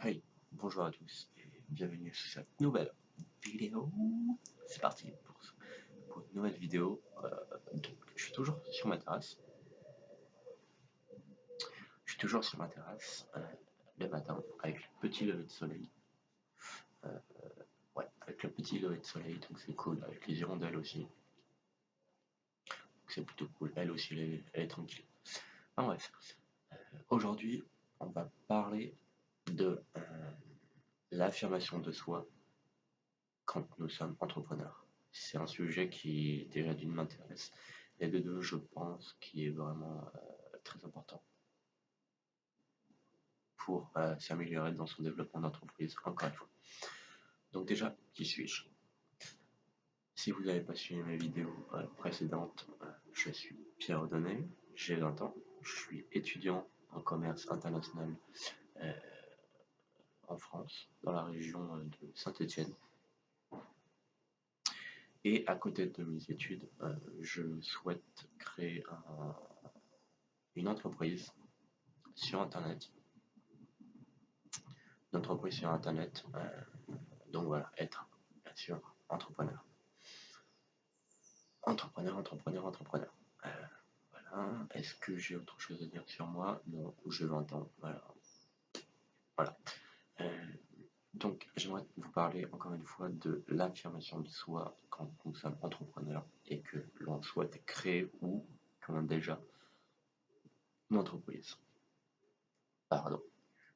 Hey, bonjour à tous et bienvenue sur cette nouvelle vidéo. C'est parti pour une nouvelle vidéo. Donc, je suis toujours sur ma terrasse. Le matin avec le petit lever de soleil. Ouais, avec le petit lever de soleil, donc c'est cool. Avec les hirondelles aussi. Donc c'est plutôt cool. Elle aussi, elle est tranquille. Enfin bref, aujourd'hui, on va parler de l'affirmation de soi quand nous sommes entrepreneurs. C'est un sujet qui déjà d'une m'intéresse et de deux je pense qui est vraiment très important pour s'améliorer dans son développement d'entreprise, encore une fois. Donc déjà, qui suis-je? Si vous n'avez pas suivi mes vidéos précédentes, je suis Pierre Audonnet, j'ai 20 ans, je suis étudiant en commerce international euh, en France, dans la région de Saint-Étienne. Et à côté de mes études, je souhaite créer une entreprise sur Internet. Donc voilà, être bien sûr entrepreneur. Entrepreneur. Voilà. Est-ce que j'ai autre chose à dire sur moi? Non, j'ai 20 ans. Voilà. Donc j'aimerais vous parler encore une fois de l'affirmation de soi quand nous sommes entrepreneurs et que l'on souhaite créer ou qu'on a déjà une entreprise. Pardon.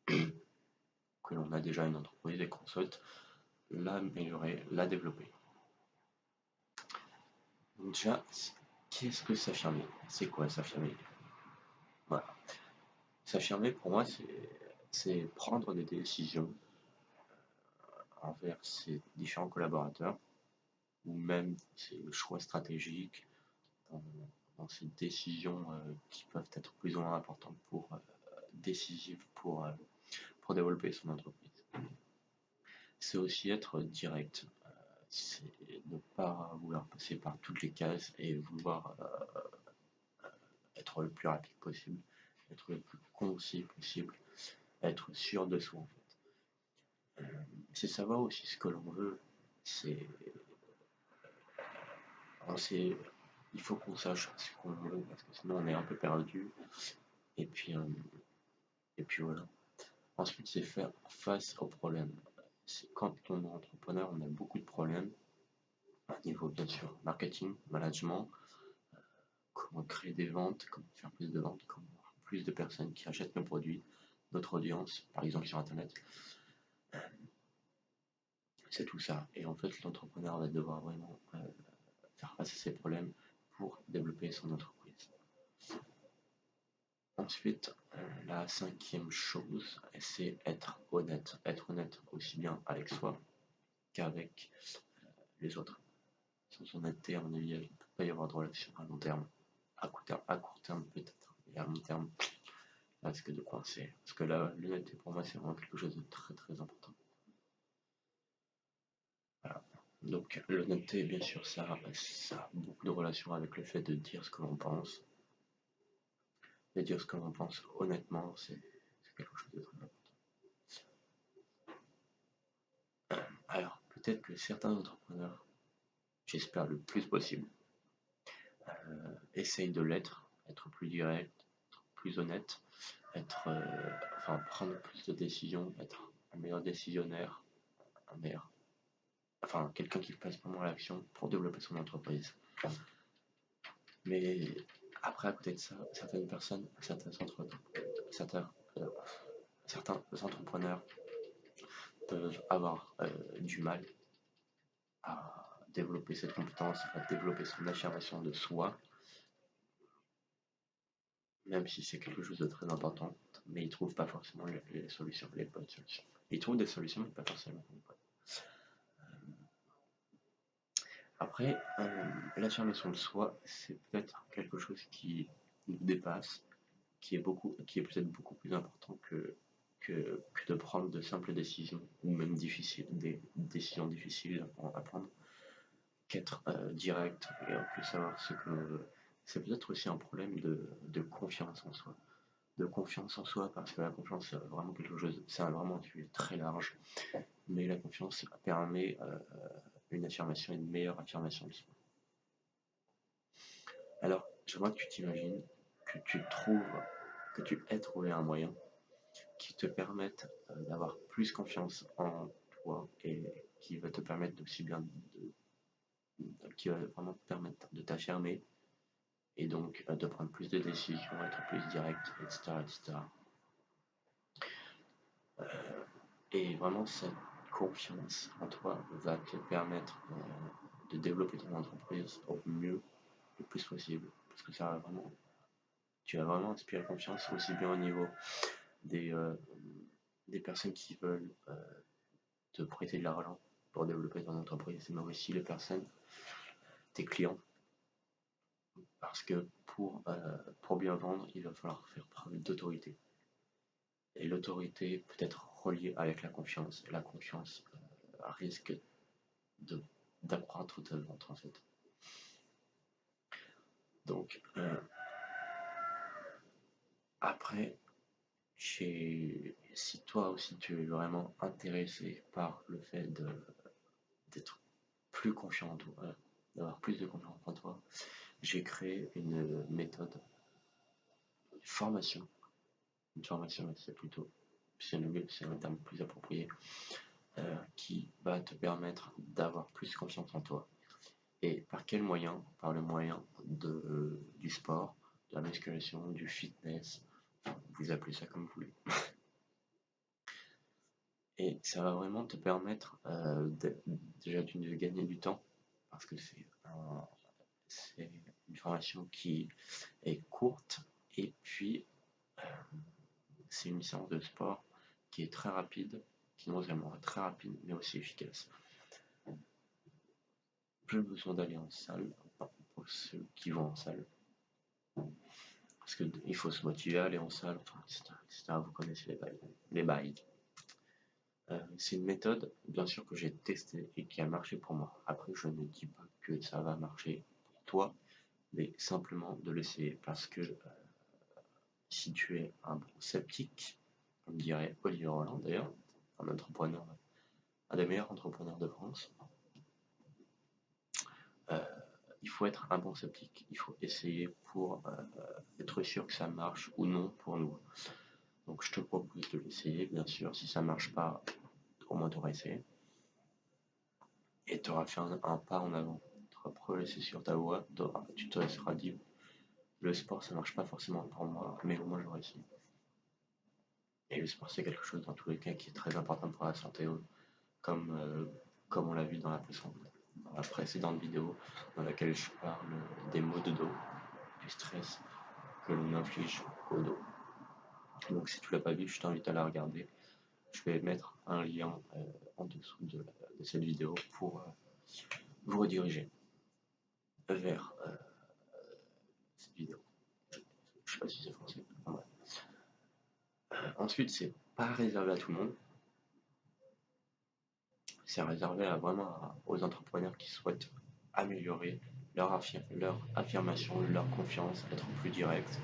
Que l'on a déjà une entreprise et qu'on souhaite l'améliorer, la développer. Donc déjà, qu'est-ce que s'affirmer? C'est quoi s'affirmer? Voilà. S'affirmer pour moi, c'est prendre des décisions envers ses différents collaborateurs ou même ses choix stratégiques dans ces décisions qui peuvent être plus ou moins importantes décisives pour développer son entreprise. C'est aussi être direct. C'est ne pas vouloir passer par toutes les cases et vouloir être le plus rapide possible, être le plus concis possible, être sûr de soi en fait. C'est savoir aussi ce que l'on veut. Il faut qu'on sache ce qu'on veut parce que sinon on est un peu perdu. Et puis voilà. Ensuite, c'est faire face aux problèmes. Quand on est entrepreneur, on a beaucoup de problèmes à niveau bien sûr marketing, management, comment créer des ventes, comment faire plus de ventes, comment avoir plus de personnes qui achètent nos produits, notre audience, par exemple sur Internet. C'est tout ça. Et en fait, l'entrepreneur va devoir vraiment faire face à ces problèmes pour développer son entreprise. Ensuite, la cinquième chose, c'est être honnête. Être honnête aussi bien avec soi qu'avec les autres. Sans honnêteté, à mon avis, il ne peut pas y avoir de relation à long terme. À court terme peut-être, et à long terme, risque de coincer. Parce que là, l'honnêteté pour moi, c'est vraiment quelque chose de très très important. Voilà. Donc l'honnêteté, bien sûr, ça a beaucoup de relations avec le fait de dire ce que l'on pense. De dire ce que l'on pense honnêtement, c'est quelque chose de très important. Alors, peut-être que certains entrepreneurs, j'espère le plus possible, essayent de l'être, être plus direct, être plus honnête, prendre plus de décisions, être un meilleur décisionnaire, quelqu'un qui passe vraiment à l'action pour développer son entreprise. Mais après, à côté de ça, certains entrepreneurs peuvent avoir du mal à développer cette compétence, à développer son affirmation de soi, même si c'est quelque chose de très important, mais ils ne trouvent pas forcément les solutions, les bonnes solutions. Ils trouvent des solutions, mais pas forcément les bonnes. Après, l'affirmation de soi, c'est peut-être quelque chose qui nous dépasse, qui est peut-être beaucoup plus important que de prendre de simples décisions, ou même des décisions difficiles à prendre, qu'être direct et que savoir ce que l'on veut. C'est peut-être aussi un problème de confiance en soi, de confiance en soi, parce que la confiance, c'est vraiment quelque chose, c'est vraiment un sujet très large, mais la confiance permet une affirmation, une meilleure affirmation de soi. Alors, j'aimerais que tu t'imagines, que tu aies trouvé un moyen qui te permette d'avoir plus confiance en toi et qui va te permettre aussi bien qui va vraiment te permettre de t'affirmer et donc de prendre plus de décisions, être plus direct, etc. etc. Et vraiment, cette confiance en toi va te permettre de développer ton entreprise au mieux, le plus possible. Parce que ça va vraiment, tu vas vraiment inspirer confiance aussi bien au niveau des, euh, des personnes qui veulent te prêter de l'argent pour développer ton entreprise, mais aussi les personnes, tes clients. Parce que pour bien vendre, il va falloir faire preuve d'autorité. Et l'autorité peut être reliée avec la confiance. Et la confiance risque d'accroître ta vente en fait. Donc après, si toi aussi tu es vraiment intéressé par le fait d'être plus confiant en toi, d'avoir plus de confiance en toi, j'ai créé une méthode, formation, une formation c'est plutôt, c'est un terme plus approprié, qui va te permettre d'avoir plus confiance en toi. Et par quel moyen? Par le moyen du sport, de la musculation, du fitness, vous appelez ça comme vous voulez. Et ça va vraiment te permettre déjà de gagner du temps, parce que c'est une formation qui est courte, et puis c'est une séance de sport qui est très rapide, qui non seulement est très rapide, mais aussi efficace. Plus besoin d'aller en salle, pour ceux qui vont en salle, parce qu'il faut se motiver à aller en salle, etc. Vous connaissez les bails. C'est une méthode, bien sûr, que j'ai testée et qui a marché pour moi. Après, je ne dis pas que ça va marcher pour toi, mais simplement de l'essayer, parce que si tu es un bon sceptique, comme dirait Olivier Roland d'ailleurs, un entrepreneur, un des meilleurs entrepreneurs de France, il faut être un bon sceptique. Il faut essayer pour être sûr que ça marche ou non pour nous. Donc je te propose de l'essayer, bien sûr. Si ça marche pas, au moins tu auras essayé. Et tu auras fait un pas en avant. Tu auras progressé sur ta voie. Tu te seras dit, le sport ça marche pas forcément pour moi, mais au moins j'aurai essayé. Et le sport c'est quelque chose dans tous les cas qui est très important pour la santé, comme, comme on l'a vu dans la précédente vidéo dans laquelle je parle des maux de dos, du stress que l'on inflige au dos. Donc si tu l'as pas vu, je t'invite à la regarder. Je vais mettre un lien en dessous de cette vidéo pour vous rediriger vers cette vidéo. Je sais pas si c'est français. Enfin, ensuite, c'est pas réservé à tout le monde. C'est réservé aux entrepreneurs qui souhaitent améliorer leur affirmation, leur confiance, être plus direct,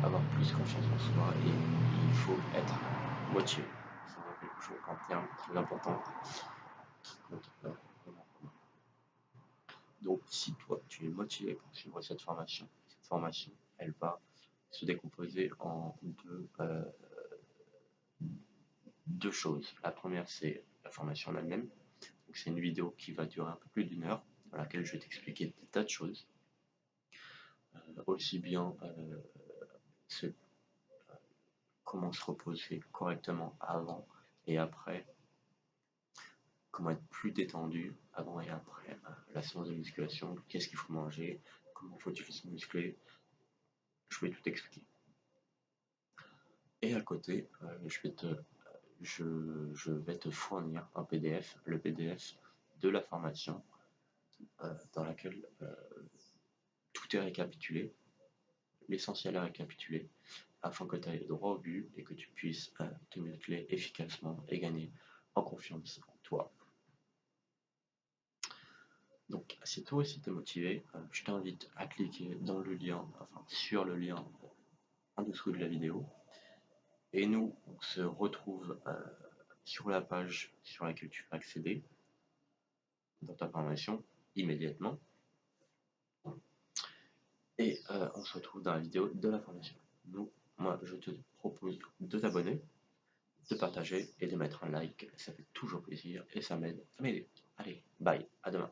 avoir plus confiance en soi, et il faut être motivé. C'est quelque chose, un terme très important qui compte vraiment. Donc si toi tu es motivé pour suivre cette formation, elle va se décomposer en deux choses. La première, c'est la formation en elle-même. C'est une vidéo qui va durer un peu plus d'une heure, dans laquelle je vais t'expliquer des tas de choses, aussi bien comment se reposer correctement avant et après, comment être plus détendu avant et après la séance de musculation, qu'est-ce qu'il faut manger, comment faut-il se muscler, je vais tout expliquer. Et à côté, je vais te fournir un PDF, le PDF de la formation, dans laquelle tout est récapitulé, l'essentiel est récapitulé, afin que tu ailles droit au but et que tu puisses te muscler efficacement et gagner en confiance en toi. Donc, si toi aussi t'es motivé, je t'invite à cliquer sur le lien en dessous de la vidéo. Et nous, on se retrouve sur la page sur laquelle tu vas accéder dans ta formation immédiatement. Et on se retrouve dans la vidéo de la formation. Nous, moi, je te propose de t'abonner, de partager et de mettre un like. Ça fait toujours plaisir et ça m'aide à m'aider. Allez, bye, à demain.